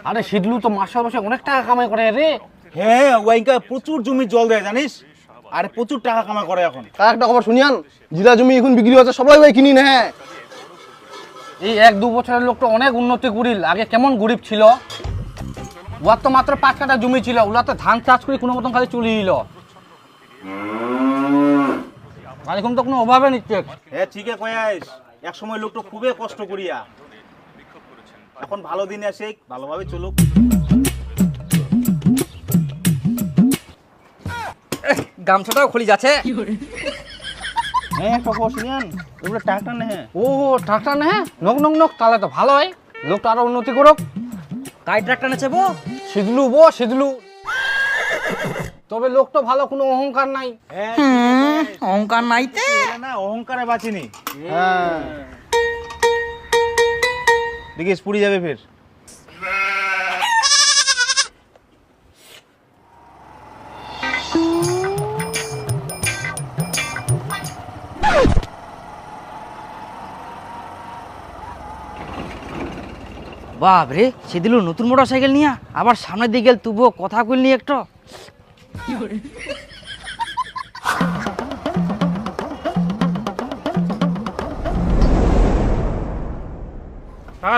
আরে শিডলু তো মাসে মাসে অনেক টাকা কামাই করে রে। হ্যাঁ, ওইটা প্রচুর জমি জল দেয় জানিস, আর প্রচুর টাকা কামাই করে এখন। তার একটা খবর শুনিয়ান, জিরা জমি এখন বিক্রি হচ্ছে, সবাই ভাই কিনি না। এই 1-2 বছরের লোকটা অনেক উন্নতি করিল। আগে কেমন গরিব ছিল, ওর তো মাত্র 5 কাঠা জমি ছিল, ওরা তো ধান চাষ করে কোনো মতন খালি চলে দিল। আর এখন তো কোনো অভাবে নিচ্ছে। হ্যাঁ ঠিকই কয়াস, এক সময় লোকটা খুবই কষ্ট করিয়া, এখন ভালো দিন আসে, ভালোভাবে চলুক। গামছাটাও খুলি যাচ্ছে। হ্যাঁ একটা খবর শুনিয়ান, ওগুলো টাকা নেই। ও ট্রাক্টর নে, নক নক নক, তাহলে তো ভালো হয়, লোকটা আরো উন্নতি করুক। কাই ট্রাক্টর নেছে বো? শিদলু শিদলু। তবে লোকটা ভালো, কোনো অহংকার নাই। অহংকার নাইতে না, অহংকারে বাঁচিনি। হ্যাঁ দেখিস পুড়ি যাবে ফের। বাপ রে, সেদিল নতুন মোটর সাইকেল নিয়ে আবার সামনের দিকে গেল, তবুও কথা কইল নি একটু।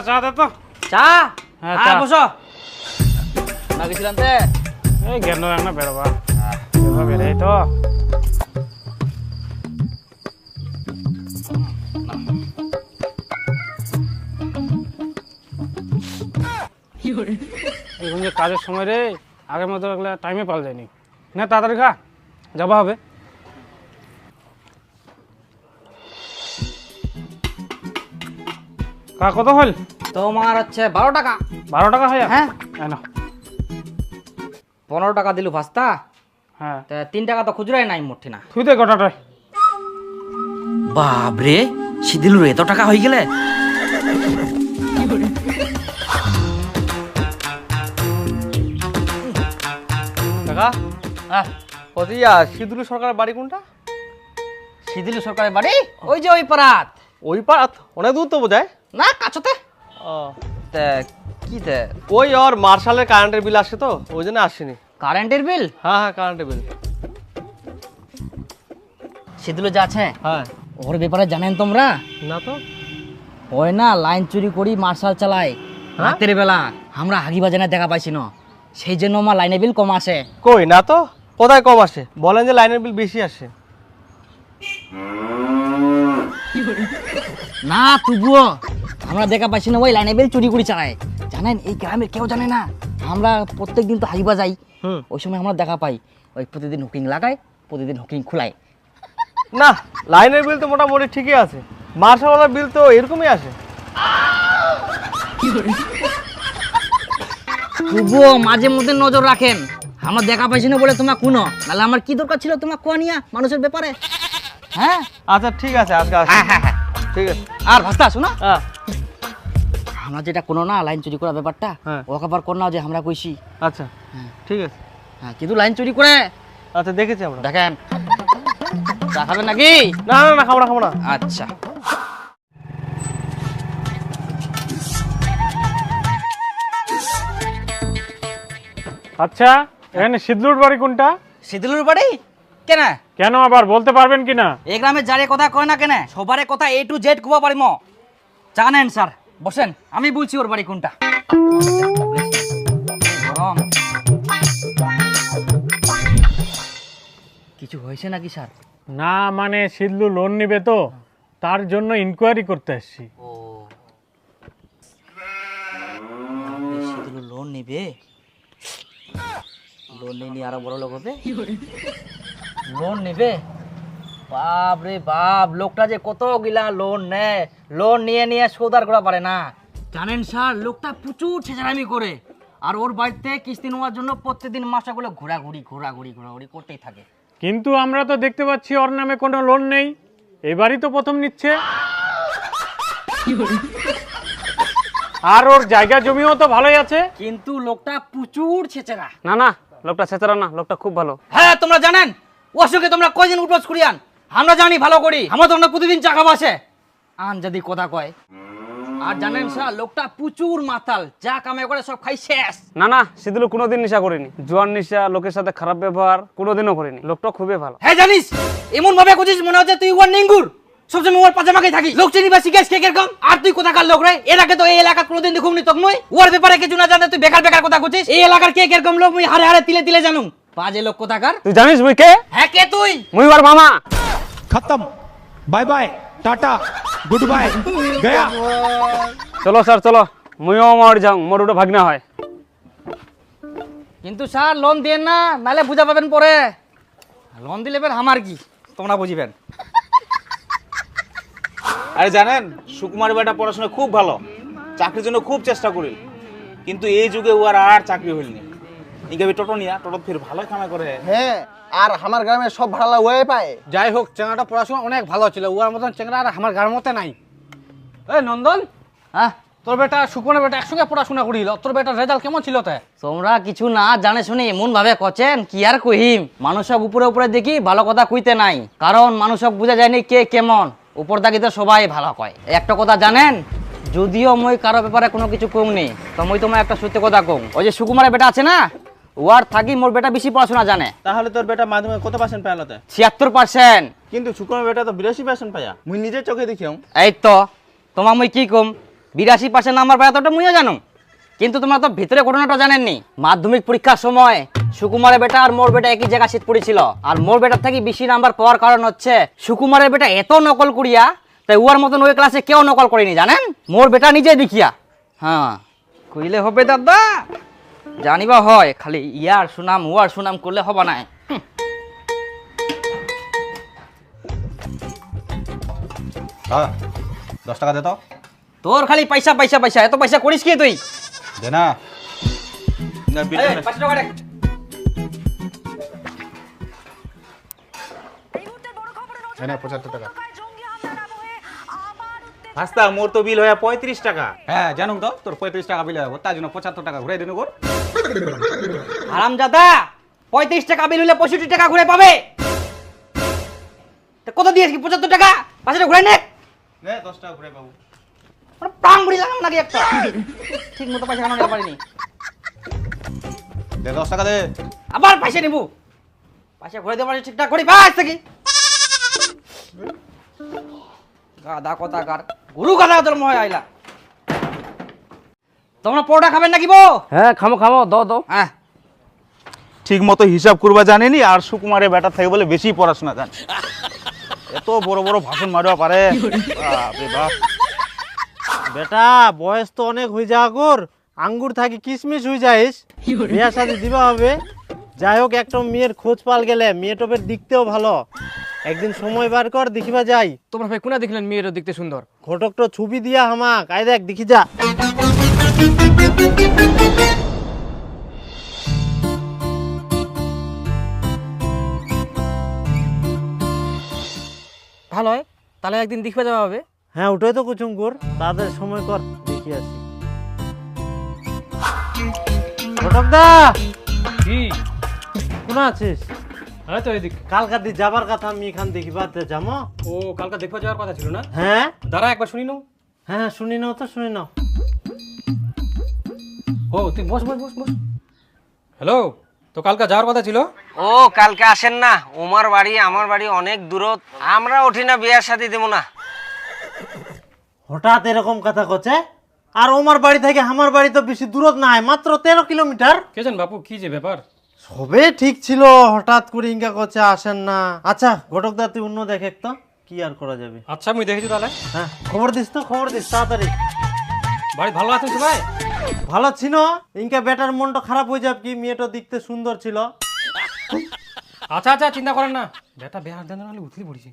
চা দে তো। চা? হ্যাঁ, হ্যাঁ চা। বসো। না গেছিলাম তে এই গেল না বেরোবা, বেরোই তো। এখন যে কাজের সময় রে, আগের মতো লাগলে টাইমে পাল যায়নি না, তাড়াতাড়ি খা, যাবা হবে। কত হল? তোমার হচ্ছে 12 টাকা। 12 টাকা হয়? হ্যাঁ। না 15 টাকা দিলু ভাস্তা, হ্যাঁ 3 টাকা তো খুচরাই নাই মোটে না। তুই দে গোটাটাই। বাপ রে, সিদিলুর এত টাকা হয়ে গেলে। কাকা, হ্যাঁ কতিয়া সিদুলু সরকারের বাড়ি কোনটা? সিদিলু সরকারের বাড়ি ওই যে ওই পাড়াত। ওই পাড়াত? অনেক দূর তো বোঝায়। না কাছতে। ও, কি ওই ওর মার্শালের কারেন্টের বিল আসে তো, ওই জন্য আসেনি। কারেন্টের বিল? হ্যাঁ হ্যাঁ, কারেন্টের বিল। সিদিলু যাচ্ছে, হ্যাঁ। ওর ব্যাপারে জানেন তোমরা? না তো। ওই না লাইন চুরি করি মার্শাল চালায় রাতের বেলা, আমরা হাগি বাজানে দেখা পাইছি না, সেই জন্য আমার লাইনের বিল কম আসে। কই না তো, কোথায় কম আসে? বলেন যে লাইনের বিল বেশি আসে। না তবুও আমরা দেখা পাইছি না ওই লাইনের বিল চুরি করে চালায়। জানেন এই গ্রামের কেউ জানে না, আমরা প্রত্যেকদিন তো হাগি বাজাই, ওই সময় আমরা দেখা পাই ওই প্রতিদিন হুকিং লাগায়, প্রতিদিন হুকিং খুলায়। না, লাইনের বিল তো মোটামুটি ঠিকই আছে, মার্শালওয়ালার বিল তো এরকমই আসে। তবুও মাঝে মধ্যে নজর রাখেন, আমরা দেখা পাইছি না বলে তোমার কোনো, নাহলে আমার কি দরকার ছিল তোমার কোয়া নিয়া মানুষের ব্যাপারে। হ্যাঁ আচ্ছা ঠিক আছে, আজকে আসি। হ্যাঁ, ঠিক আছে। আর ভাস্তা শোনো, হ্যাঁ আমরা যেটা কোনো না লাইন চুরি করার ব্যাপারটা, হ্যাঁ। ওকে আবার কর না যে আমরা কইছি। আচ্ছা ঠিক আছে। হ্যাঁ কিন্তু লাইন চুরি করে আচ্ছা দেখেছি আমরা। দেখেন, চা খাবেন নাকি? না না না, খাবো না খাবো না। আচ্ছা আচ্ছা, এখানে শিদলুর বাড়ি কোনটা? সিদিলুর বাড়ি কেন? কেন আবার বলতে পারবেন কিনা? এই গ্রামে যারে কথা কয় না কেন, সবারে কথা A to Z কুবা পারিম। জানেন স্যার, বসেন আমি বলছি ওর বাড়ি কোনটা। গরম কিছু হয়েছে নাকি স্যার? না মানে শিদলু লোন নিবে তো, তার জন্য ইনকোয়ারি করতে আসছি। ও সিদিলু লোন নিবে, লোন নিয়ে আরো বড় লোক হবে। লোন নিবে? বাপ রে বাপ, লোকটা যে কত গিলা লোন নেয়, লোন নিয়ে নিয়ে সৌদার করা পারে না। জানেন স্যার, লোকটা প্রচুর ছেঁচারামি করে, আর ওর বাড়িতে কিস্তি নেওয়ার জন্য প্রত্যেকদিন মাসগুলো ঘোরাঘুরি করতেই থাকে। কিন্তু আমরা তো দেখতে পাচ্ছি ওর নামে কোনো লোন নেই, এবারই তো প্রথম নিচ্ছে। আর ওর জায়গা জমিও তো ভালোই আছে। কিন্তু লোকটা প্রচুর ছেঁচেরা। না না, লোকটা ছেঁচড়া না, লোকটা খুব ভালো। হ্যাঁ তোমরা জানেন, ওর সঙ্গে তোমরা কয়দিন উঠবাস করিয়ান? আমরা জানি ভালো করি, আমরা তোমরা প্রতিদিন চা খাবো আসে। আন যদি কথা কয় আর জানেন স্যার লোকটা প্রচুর মাতাল, যা কামে করে সব খাই শেষ। না না, সিদুল কোনোদিন নেশা করিনি। জোয়ান নেশা, লোকের সাথে খারাপ ব্যবহার কোনোদিনও করিনি। লোকটা খুবই ভালো। হ্যাঁ জানিস, এমন ভাবে করছিস মনে হচ্ছে তুই ওর নিঙ্গুর, সবসময় ওর পাজামাকে থাকি। লোক চিনি বা শিখেছ কে কিরকম? আর তুই কোথাকার লোক রে? এর আগে তো এই এলাকা কোনোদিন দেখুমনি তোকে মুই। ওর ব্যাপারে কিছু না জানে তুই বেকার বেকার কথা করছিস। এই এলাকার কে কিরকম লোক মুই হারে হারে তিলে তিলে জানুম। বাজে লোক কোথাকার। তুই জানিস মুই কে? হ্যাঁ কে তুই? মুই ওর মামা। खत्म bye bye tata good bye गया চলো স্যার চলো, মুইও মর যাও, মোর ওটা ভাগনা হয়। কিন্তু স্যার লোন দেন না, নালে বুঝা পাবেন পরে। লোন দিলে বের আমার কি, তোমরা বুঝিবেন। আরে জানেন সুকুমার বেটা পড়াশোনা খুব ভালো, চাকরির জন্য খুব চেষ্টা করি, কিন্তু এই যুগে ও আর চাকরি হইনি। ইনকে টোটো নিয়া টোটো ফির ভালো কামাই করে। হ্যাঁ, আর আমার গ্রামে সব ভাড়া ওয়ে পায়। যাই হোক, চেংড়াটা পড়াশোনা অনেক ভালো ছিল, ওর মতন চেংড়া আর আমার গার মতে নাই। এই নন্দন, হ্যাঁ তোর বেটা সুকুমার বেটা একসঙ্গে পড়াশোনা করিল, তোর বেটার রেজাল্ট কেমন ছিল তে? তোমরা কিছু না জানে শুনে এমন ভাবে কচেন কি আর কহিম। মানুষ সব উপরে উপরে দেখি ভালো কথা কইতে নাই, কারণ মানুষ সব বুঝা যায়নি কে কেমন। উপর দাগি তো সবাই ভালো কয়। একটা কথা জানেন, যদিও মই কারো ব্যাপারে কোনো কিছু কমনি, তো মই তোমার একটা সত্যি কথা কম। ওই যে সুকুমারের বেটা আছে না, ওয়ার থাকি মোর বেটা বেশি পড়াশোনা জানে। তাহলে তোর বেটা মাধ্যমিক কত পার্সেন্ট পাইলতে? 76%। কিন্তু সুকুমার বেটা তো 82% পাইয়া, মুই নিজে চোখে দেখিও। এই তো তোমার মই কি কম, 82% নাম্বার পায় তোটা মুইও জানো, কিন্তু তোমরা তো ভিতরে ঘটনাটা জানেননি। মাধ্যমিক পরীক্ষার সময় সুকুমারের বেটা আর মোর বেটা একই জায়গা সিট পড়েছিল, আর মোর বেটার থেকে বেশি নাম্বার পাওয়ার কারণ হচ্ছে সুকুমারের বেটা এত নকল করিয়া, তাই ওর মতন ওই ক্লাসে কেউ নকল করেনি জানেন, মোর বেটা নিজে দেখিয়া। হ্যাঁ কইলে হবে দাদা, জানিবা হয়, খালি ইয়ার সুনাম ওয়ার সুনাম করলে হবে না। হ্যাঁ 10 টাকা দে তো। তোর খালি পয়সা পয়সা পয়সা, এত পয়সা করিস কি তুই? দে না। না বিল এই, 5 টাকা দে। এনে 75 টাকা। হাসতা মোর তো বিল হয়ে 35 টাকা। হ্যাঁ জানুম তো, তোর 35 টাকা বিল হবে, তার জন্য 75 টাকা ঘুরে দিন গোর। হারামজাদা, 35 টাকা বিল হলে 65 টাকা ঘুরে পাবে। তা কত দিয়েছ কি? 75 টাকা। 5 টাকা ঘুরে নে। নে 10 টাকা ঘুরে পাবো। ওরে প্রাণ বুড়ি লাগাম নাকি একটা। ঠিক মতো পয়সা কামাতে পারিনি। দে 10 টাকা দে। আবার পয়সা নিবো। পয়সা ঘুরে দেবার ঠিকঠাক করি বাস থেকে। গাদা কথা কার, গুরু গাদা তোর মহে আইলা। তোমরা পরোটা খাবেন নাকি বো? হ্যাঁ খামো খামো, দাও। হ্যাঁ ঠিক মতো হিসাব করবা জানেনি, আর সুকুমারের বেটা থেকে বলে বেশি পড়াশোনা জানে। এত বড় বড় ভাষণ মারবা পারে, বাপ রে বাপ। বেটা বয়স তো অনেক হয়ে যাওয়া কর, আঙ্গুর থাকি কিশমিশ হয়ে যাইস, বিয়া শাদি দিবা হবে। যাই হোক, একটা মেয়ের খোঁজ পাল গেলে, মেয়ে টপের দিকতেও ভালো, একদিন সময় বার কর দেখিবা যাই। তোমরা ভাই কোনা দেখলেন মেয়েরও দেখতে সুন্দর? ঘটক তো ছবি দিয়া হামাক, আই দেখ দেখি যা। ভালো হয়, তাহলে একদিন দেখবে যাওয়া হবে। হ্যাঁ ওটাই তো কুচুম কর, তাদের সময় কর দেখি আসি। ঘটক দা কি কোন আছিস? হ্যাঁ তো এদিক। কালকা দি যাবার কথা, আমি এখান দেখিবা যাবো। ও কালকে দেখবা যাওয়ার কথা ছিল না? হ্যাঁ দাঁড়া একবার শুনি নাও। হ্যাঁ শুনি নাও তো, শুনি নাও। ও তুই বস। হ্যালো, তো কালকে যাওয়ার কথা ছিল? ও কালকে আসেন না, ওমার বাড়ি আমার বাড়ি অনেক দূরত, আমরা উঠি না, বিয়ার সাথে দেবো না। হঠাৎ এরকম কথা কচ্ছে? আর ওমার বাড়ি থেকে আমার বাড়ি তো বেশি দূরত নাই, মাত্র 13 কিলোমিটার। কে জান বাপু, কি যে ব্যাপার? সবে ঠিক ছিল, হঠাৎ করে ইঙ্কা করছে আসেন না। আচ্ছা ঘটক দা তুই অন্য দেখে তো, কি আর করা যাবে। আচ্ছা মুই দেখেছি তাহলে। হ্যাঁ খবর দিস তো, খবর দিস তাড়াতাড়ি। বাড়ি ভালো আছেন সবাই? ভালো ছিল, ইনকা বেটার মনটা খারাপ হয়ে যাবে কি, মেয়েটা দেখতে সুন্দর ছিল। আচ্ছা চিন্তা করেন না, বেটা বেহার দেন নাহলে উঠলি পড়িছি।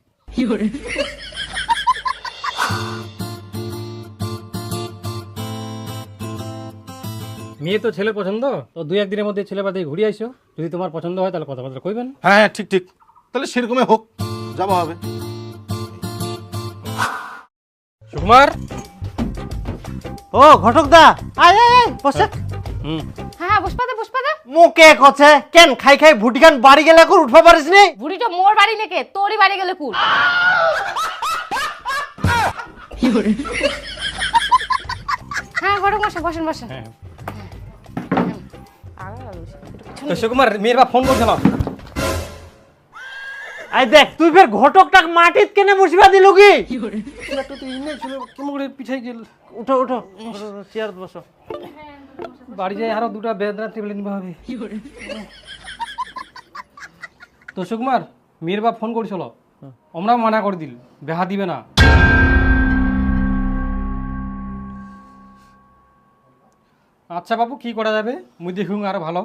মেয়ে তো ছেলে পছন্দ, তো 2-1 দিনের মধ্যে ছেলে বাড়ি ঘুরে আইসো, যদি তোমার পছন্দ হয় তাহলে কথাবার্তা কইবেন। হ্যাঁ ঠিক তাহলে সেরকমই হোক, যাওয়া হবে। সুকুমার। ও ঘটক দা, আয় আয় আয় বসে। হ্যাঁ পুষ্পাদা মুখে কছে কেন খাই খাই ভুটিকান বাড়ি গেলে করে উঠবা পারিস নি? বুড়িটা মোর বাড়ি নেকে তোরই বাড়ি গেলে কুল। হ্যাঁ ঘটক মশাই বসেন বসেন। হ্যাঁ তো সুকুমার মেয়ের বাপ ফোন করছিল। আই দেখ তুই ফের ঘটকটা মাটিত কেনে বসিবা দিল কি? কেমন করে পিছাই গেল। উঠো উঠো চেয়ার বসো। বাড়ি যাই আরো দুটা বেদনা টেবিলে নিবা হবে। তো সুকুমার মেয়ের বাপ ফোন করেছিল, আমরা মানা করে দিল বেহা দিবে না। আচ্ছা বাবু কি করা যাবে মুই দেখুন আরো ভালো।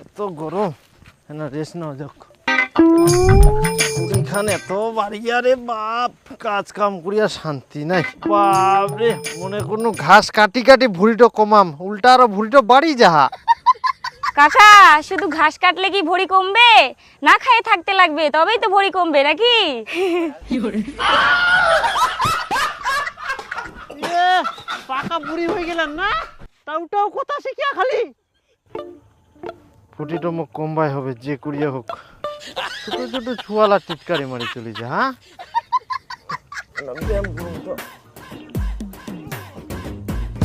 এত গরম না রেস্ট নাও যাক। এখানে এত বাড়িয়া রে বাপ, কাজ কাম করিয়া শান্তি নাই বাপ রে। মনে কোনো ঘাস কাটি কাটি ভুড়িটো কমাম, উল্টা আরো ভুড়িটো বাড়ি যাহা। কাকা শুধু ঘাস কাটলে কি ভরি কমবে? না খেয়ে থাকতে লাগবে তবেই তো ভরি কমবে নাকি? পাকা বুড়ি হয়ে গেলেন না, তাও কথা শিখিয়া খালি। ফুটিটো মুখ কমবাই হবে যে করিয়া হোক, ছোট ছোট ছুয়ালা টিটকারি মারি চলে যা।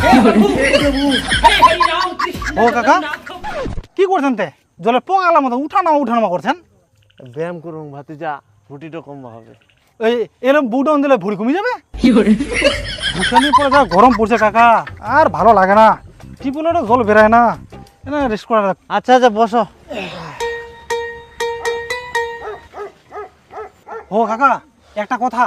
হ্যাঁ ও কাকা কি করছেন তে? জলে পোঙালার মতো উঠানামা করছেন। ব্যায়াম করুন ভাতিজা, ফুটিটো কমবা হবে। এই এরকম বুটন দিলে ভুড়ি কমে যাবে। ভুষানি পরে যা গরম পড়ছে কাকা, আর ভালো লাগে না। টিপুলেরও জল বেরায় না, রেস্ট করা। আচ্ছা আচ্ছা বসো। ও কাকা একটা কথা।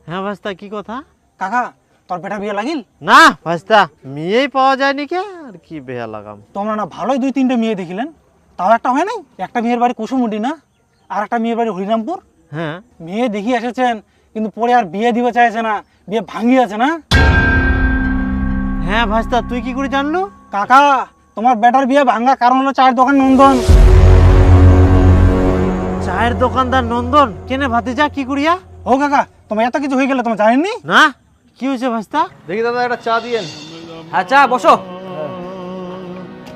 হ্যাঁ ভাস্তা কি কথা? কাকা তোর বেটা বিয়ে লাগিল? না ভাস্তা মেয়েই পাওয়া যায়নি কে, আর কি বেয়া লাগাম। তোমরা না ভালোই 2-3টে মেয়ে দেখিলেন, তাও একটা হয় নাই? একটা মেয়ের বাড়ি কুসুমুন্ডি না, আর একটা মেয়ের বাড়ি হরিরামপুর। হ্যাঁ মেয়ে দেখি এসেছেন, কিন্তু পরে আর বিয়ে দিবে চাইছে না, বিয়ে ভাঙি আছে না। হ্যাঁ ভাস্তা তুই কি করে জানলু? কাকা তোমার বেটার বিয়ে ভাঙা কারণ হলো চায়ের দোকান নন্দন। চায়ের দোকানদার নন্দন কেনে ভাতিজা কি করিয়া? ও কাকা তোমার এত কিছু হয়ে গেলে তোমার জানেননি? না কি হয়েছে ভাস্তা? দেখি দাদা একটা চা দিয়েন। আচ্ছা বসো,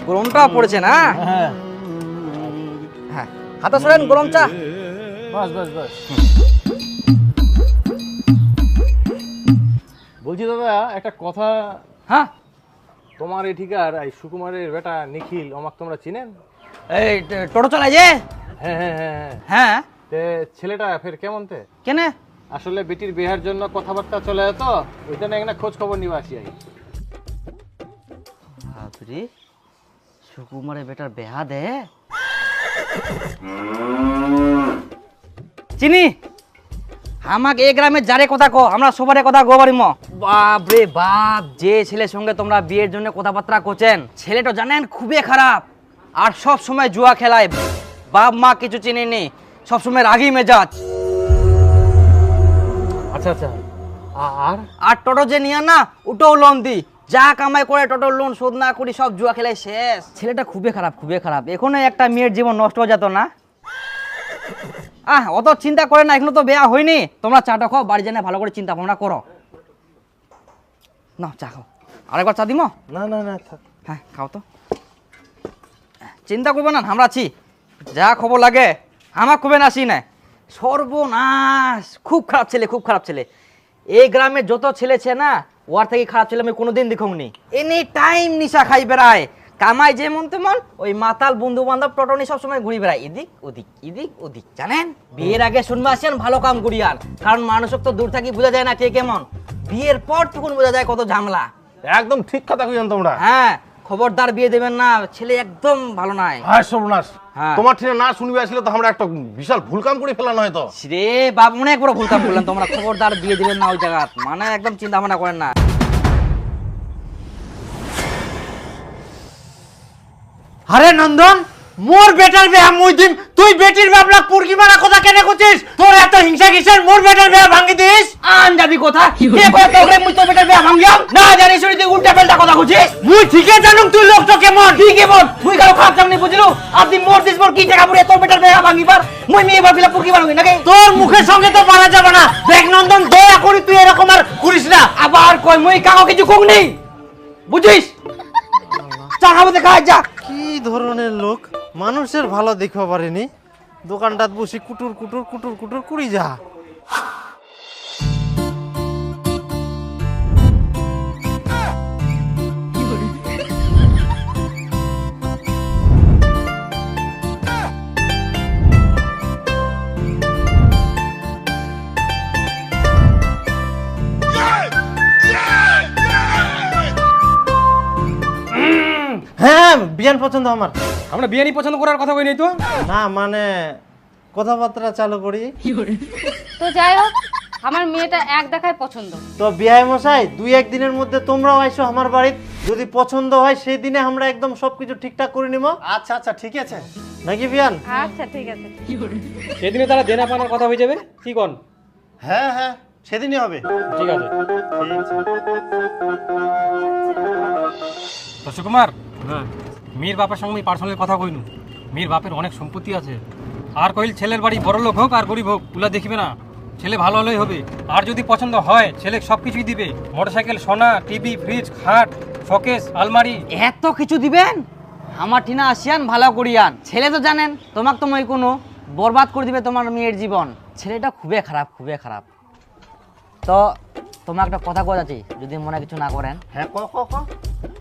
গরমটা পড়েছে না। হ্যাঁ হাতে সরেন, গরম চা। বাস বাস বাস। বলছি দাদা একটা কথা। হ্যাঁ তোমার এই ঠিকার এই সুকুমারের বেটা নিখিল, আমাকে তোমরা চিনেন? এই টোটো চালায় যে। হ্যাঁ হ্যাঁ হ্যাঁ হ্যাঁ। হ্যাঁ তে ছেলেটা ফের কেমন তে? কেনে? আসলে বেটির বিয়ের জন্য কথাবার্তা চলে যেত, ওই জন্য এখানে খোঁজ খবর নিয়ে আসি। বাপরে সুকুমারের বেটার বেহা দে চিনি আমাকে এই গ্রামে যারে কথা কো, আমরা সবারে কথা গো পারিম। বাপ রে বাপ, যে ছেলের সঙ্গে তোমরা বিয়ের জন্য কথাবার্তা করছেন, ছেলেটা জানেন খুবই খারাপ, আর সব সময় জুয়া খেলায়। বাপ মা কিছু চিনিনি, সব সময় রাগি মেজাজ। আচ্ছা আচ্ছা। আর টোটো যে নিয়ে না, ওটাও লোন দি, যা কামাই করে টোটোর লোন শোধ না করি সব জুয়া খেলায় শেষ। ছেলেটা খুবই খারাপ, খুবই খারাপ। এখনো একটা মেয়ের জীবন নষ্ট হয়ে যেত না। অত চিন্তা করে না, এখনো তো বিয়া হয়নি। তোমরা চাটা খাও, বাড়ি জানে ভালো করে চিন্তা ভাবনা করো। না চা খাও, আরেকবার চা দিমো? না না না থাক। হ্যাঁ খাও তো, চিন্তা করবে না, আমরা আছি। যা খবর লাগে আমার খুবই নাসি না। সর্বনাশ, খুব খারাপ ছেলে, খুব খারাপ ছেলে। এই গ্রামে যত ছেলে আছে না, ওর থেকে খারাপ ছেলে আমি কোনোদিন দেখুনি। এনি টাইম নিশা খাই বেড়ায়, কামাই যেমন তেমন। ওই মাতাল বন্ধু বান্ধব টোটনি সবসময় ঘুরি বেড়ায়, এদিক ওদিক এদিক ওদিক। জানেন বিয়ের আগে শুনবে আসেন ভালো কাম করিয়ার, কারণ মানুষক তো দূর থাকি বোঝা যায় না কে কেমন। বিয়ের পর তখন বোঝা যায় কত ঝামেলা। একদম ঠিক কথা কইছেন তোমরা। হ্যাঁ খবরদার বিয়ে দেবেন না, ছেলে একদম ভালো নাই। হ্যাঁ সর্বনাশ। হ্যাঁ। তোমার ঠিনে না শুনবে আসলে তো আমরা একটা বিশাল ভুল কাম করে ফেলানো হয়তো। রে বাপ, অনেক বড় ভুল কাম করলেন তোমরা। খবরদার বিয়ে দিবেন না ওই জায়গা, মানে একদম চিন্তা ভাবনা করেন না। আরে নন্দন, মোর বেটার বিয়া মুই দিম, তুই বেটির বাবলা পুরকি মারা কথা কেনে করছিস? তোর এত হিংসা কিসের? মোর বেটার বিয়া ভাঙি দিস? আন যাবি কথা, কে কয় তোরে মুই তো বেটার বিয়া ভাঙিয়াম? না জানি শুনি তুই উল্টা পাল্টা কথা কইছিস। মুই ঠিকই জানুম তুই লোকটা কেমন। ঠিক কেমন তুই কারো খারাপ জানি বুঝলু? আপনি মোর দিস মোর কি টাকা পুরে তোর বেটার বিয়া ভাঙিবার? মুই মেয়ে বাপিলা পুরকি বানাবি নাকি? তোর মুখের সঙ্গে তো পারা যাবে না। দেখ নন্দন, দয়া করি তুই এরকম আর করিস না। আবার কই মুই কাকো কিছু কম নেই, বুঝিস? চা খাবো দেখা যা। কি ধরনের লোক, মানুষের ভালো দেখতে পারেনি, দোকানটাত বসে কুটুর কুটুর কুটুর কুটুর করি যা। হ্যাঁ, বিয়ান পছন্দ আমার। আমরা বিরিয়ানি পছন্দ করার কথা কই নাই তো। না মানে কথাবার্তা চালু করি। তো যাই হোক, আমার মেয়েটা এক দেখায় পছন্দ। তো বিয়াই মশাই, 2-1 দিনের মধ্যে তোমরাও আইসো আমার বাড়িতে। যদি পছন্দ হয় সেই দিনে আমরা একদম সবকিছু ঠিকঠাক করে নিব। আচ্ছা আচ্ছা ঠিক আছে। নাকি বিয়ান? আচ্ছা ঠিক আছে। সেদিনে তারা দেনা পানার কথা হয়ে যাবে, কি কোন? হ্যাঁ হ্যাঁ, সেদিনই হবে। ঠিক আছে। তো সুকুমার, হ্যাঁ, মীর বাপের সঙ্গে আমি পার্সোনালি কথা কইনু। মীর বাপের অনেক সম্পত্তি আছে, আর কইল ছেলের বাড়ি বড় লোক হোক আর গরিব হোক তুলা দেখবে না, ছেলে ভালো হলেই হবে। আর যদি পছন্দ হয় ছেলে সব কিছুই দিবে, মোটরসাইকেল, সোনা, টিভি, ফ্রিজ, খাট, শোকেস, আলমারি। এত কিছু দিবেন? আমার টিনা আসিয়ান ভালো করিয়ান। ছেলে তো জানেন তোমাকে তো মই কোনো বরবাদ করে দিবে তোমার মেয়ের জীবন। ছেলেটা খুবই খারাপ, খুবই খারাপ। তো তোমাকে একটা কথা কয়ে যাচ্ছি, যদি মনে কিছু না করেন। হ্যাঁ ক ক ক,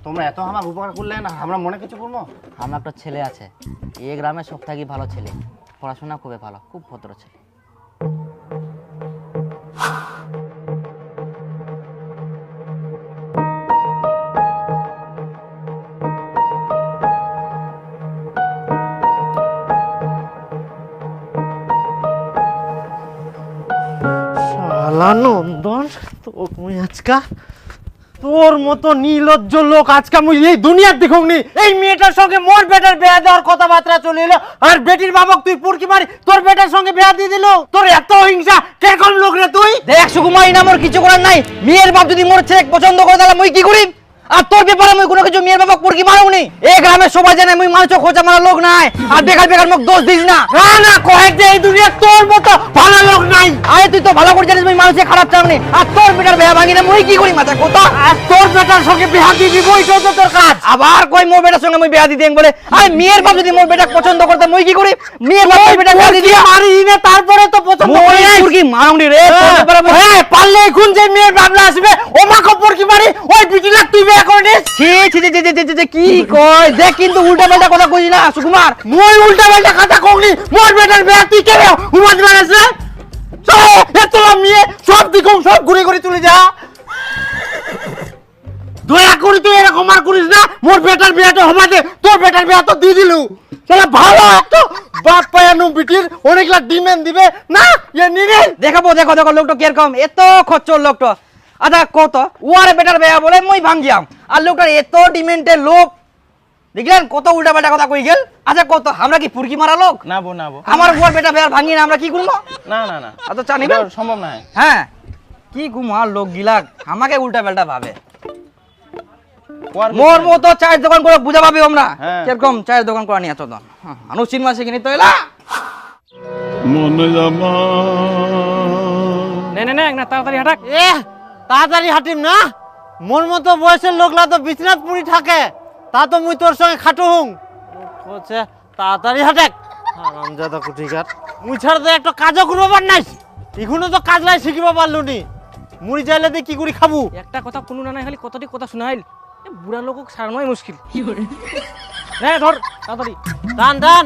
তোমরা এত আমার উপকার করলে না, আমরা মনে কিছু করবো। আমার একটা ছেলে আছে, এই গ্রামে সব থেকে ভালো ছেলে, পড়াশোনা খুবই ভালো, খুব ভদ্র ছেলে। শালা নন্দন, তুই আজকা তোর মতো নির্লজ্জ লোক আজকে আমি এই দুনিয়ার দেখুনি। এই মেয়েটার সঙ্গে মোর বেটার বিয়া দেওয়ার কথাবার্তা চলে এলো, আর বেটির বাবক তুই পুরকি মারি তোর বেটার সঙ্গে বিয়া দিয়ে দিল। তোর এত হিংসা কেরকম লোক রে তুই? দেখ সুকুমার, না মোর কিছু করার নাই। মেয়ের বাপ যদি মোর ছেলে পছন্দ করে তাহলে মই কি করি? আর তোর ব্যাপারে মই কোনো কিছু মেয়ের বাবা পুরকি মারুনি। এই গ্রামে সবাই জানে মই মানুষ খোঁজা মারা লোক নাই। আর বেকার বেকার মুখ দোষ দিস না। না না, কয়েক যে এই দুনিয়া তোর মতো ভালো লোক নাই। আরে তুই তো ভালো করে জানিস মই মানুষের খারাপ চাওনি। আর তোর বেটার বিয়া ভাঙি না মই কি করি? মাথা কথা। আর তোর বেটার সঙ্গে বিয়া দিয়ে দিব, এটাও তো তোর কাজ। আবার কই মোর বেটার সঙ্গে মই বিয়া দিতে বলে? আরে মেয়ের বাপ যদি মোর বেটা পছন্দ করতে মই কি করি? মেয়ের বাপ বেটা বিয়া দিয়ে মারি না, তারপরে তো পছন্দ মই করি। পুরকি মারুনি রে। তোর ব্যাপারে মই হ্যাঁ, পারলে এখন যে মেয়ের বাবলা আসবে ওমা খবর কি মারি, ওই বিটিলা তুই বিয়া করে নিস। ছি ছি ছি ছি ছি ছি, কি কই? দেখ কিন্তু উল্টা পাল্টা কথা কইস না সুকুমার। মই উল্টা পাল্টা কথা কইনি, মোর বেটার বিয়া তুই কেন উমাদ মারাছে? চল এত মেয়ে সব দিকম সব ঘুরে ঘুরে চলে যা। দয়া করে তুই এরকম আর করিস না। মোর বেটার বিয়াটা হবা দে, তোর বেটার বিয়া তো দিয়ে দিলু। চলে ভালো একটা বাপ পায়ানো বিটির অনেকলা ডিমেন্ড দিবে না, এ নিরে দেখাবো। দেখো দেখো লোকটা কিরকম, এত খচ্চর লোকটা। আচ্ছা কত ওয়ারে বেটার বেয়া বলে মই ভাঙ্গিয়াম, আর লোকটার এত ডিমেন্টের লোক দেখলেন কত উল্টা পাল্টা কথা কই গেল। আচ্ছা কত আমরা কি পুরকি মারা লোক? না বো না বো, আমার ওয়ার বেটা বেয়ার ভাঙ্গি না আমরা কি করবো? না না না, আচ্ছা জানি এটা সম্ভব না। হ্যাঁ, কি গুমার লোক গিলাক আমাকে উল্টা পাল্টা ভাবে। মোর মতো চায়ের দোকান করে বুঝা পাবি আমরা হ্যাঁ। কিরকম চায়ের দোকান করে নিয়ে চল আনুচিন মাসে কিনি তো এলা নে নে নে, না তাড়াতাড়ি হাঁটাক। এ তাড়াতাড়ি হাঁটিম না, মোর মতো বয়সের লোকলা তো বিছনাত পুরি থাকে, তা তো মুই তোর সঙ্গে খাটু হুং। বলছে তাড়াতাড়ি হাঁটেক আরামজাদা কুঠিকার। মুই ছাড়া তো একটা কাজও করবো পার নাই, এখনো তো কাজ লাই শিখিব পারলু নি। মুড়ি চাইলে দিয়ে কি করে খাবো? একটা কথা কোনো না নাই, খালি কতটি কথা শোনাইল। বুড়া লোক সারানোই মুশকিল। হ্যাঁ ধর তাড়াতাড়ি। দান দান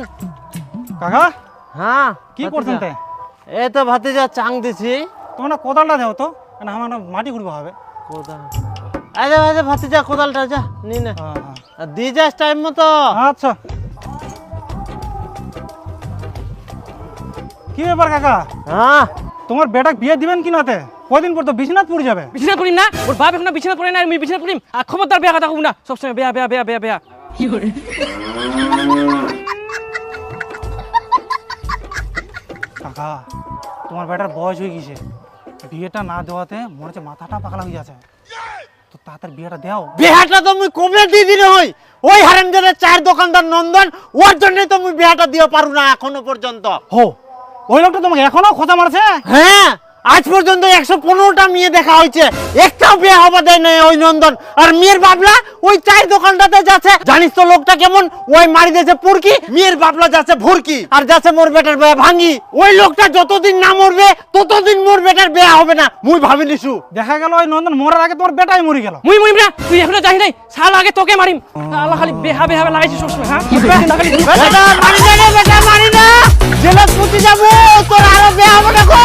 কাকা হ্যাঁ, কি করছেন তে? এই তো ভাতিজা চাং দিছি। তোমরা কোদালটা দেও তো, না আমার মাটি ঘুরবো হবে। কোদাল আরে আরে ভাতিজা কোদালটা যা নি না, হ্যাঁ হ্যাঁ আর দিয়ে যাস টাইম মতো। আচ্ছা। কি ব্যাপার কাকা, হ্যাঁ তোমার বেটা বিয়ে দিবেন কি নাতে? কদিন পর তো বিশ্বনাথ পড়ে যাবে। বিছানা পড়িম না, ওর বাপ এখন বিছানা পড়ে না, আমি বিছানা পড়িম। আর খবরদার বেয়া কথা কব না, সবসময় বেয়া বেয়া বেয়া বেয়া বেয়া। কাকা তোমার বেটার বয়স হয়ে গেছে, বিয়েটা না দেওয়াতে মনে হচ্ছে মাথাটা পাগলা হয়ে যাচ্ছে। তো তাড়াতাড়ি বিয়েটা দেও। বিহাটা তো মুই কমে দিয়ে দিলে হই, ওই হারামজাদার চায়ের দোকানদার নন্দন, ওর জন্য তো মুই বিহাটা দিতে পারু না এখনো পর্যন্ত। হো, ওই লোকটা তোমাকে এখনো খোঁজা মারছে? হ্যাঁ, আজ পর্যন্ত 115টা মেয়ে দেখা হয়েছে, একটাও বিয়ে হবা দেয় না ওই নন্দন। আর মেয়ের বাবলা ওই চায়ের দোকানটাতে যাচ্ছে, জানিস তো লোকটা কেমন, ওই মারি দিয়েছে পুরকি, মেয়ের বাবলা যাচ্ছে ভুরকি, আর যাচ্ছে মোর বেটার বিয়ে ভাঙি। ওই লোকটা যতদিন না মরবে ততদিন মোর বেটার বিয়ে হবে না, মুই ভাবি নিছু। দেখা গেল ওই নন্দন মরার আগে তোমার বেটাই মরে গেল। মুই মুই না, তুই এখনো জানি নাই, সাল আগে তোকে মারিম। আল্লাহ খালি বেহা বেহা লাগাইছিস সবসময়। হ্যাঁ বেটা মারি না রে, বেটা মারি না, জেলে পুঁতে যাবো, তোর আরো বিয়ে হবে না গো।